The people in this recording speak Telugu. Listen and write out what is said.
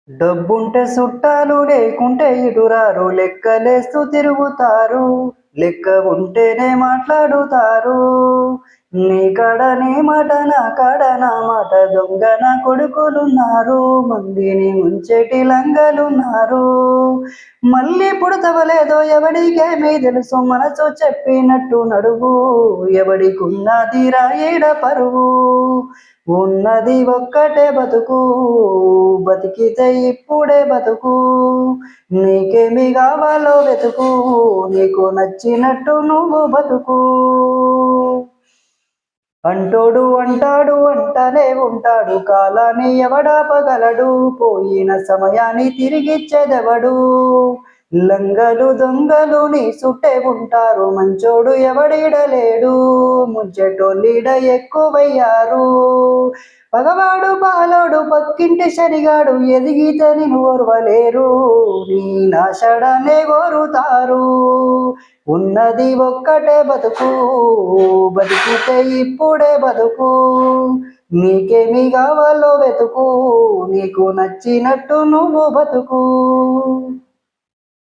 డబ్బుంటే చుట్టాలు లేకుంటే ఇటురారు లెక్కలేస్తూ తిరుగుతారు. లెక్క ఉంటేనే మాట్లాడుతారు. నీ కాడ నీ మాట నా కాడ నా మాట దొంగ నా కొడుకులున్నారు. మందిని ముంచెటి లంగలున్నారు. మళ్ళీ పుడతవలేదో ఎవడికేమీ తెలుసు మనసు చెప్పినట్టు నడువు. ఎవడికున్నదిరా ఈడ పరువు. ఉన్నది ఒక్కటే బతుకు. బతికితే ఇప్పుడే బతుకు. నీకేమి కావాలో వెతుకు. నీకు నచ్చినట్టు నువ్వు బతుకు. అంటోడు అంటాడు అంటనే ఉంటాడు. కాలాన్ని ఎవడాపగలడు. పోయిన సమయాన్ని తిరిగిచ్చేదెవడు. లంగలు దొంగలు నీ చుట్టే ఉంటారు. మంచోడు ఎవడిడలేడు. ముంచెటోళ్ళీడ ఎక్కువయ్యారు. పగవాడు పాలోడు పక్కింటి శనిగాడు ఎదిగితే నిన్ను ఓర్వలేరు. నీ నాశడాన్నే కోరుతారు. ఉన్నది ఒక్కటే బతుకు. బతికితే ఇప్పుడే బతుకు. నీకేమి కావాలో వెతుకు. నీకు నచ్చినట్టు నువ్వు బతుకు.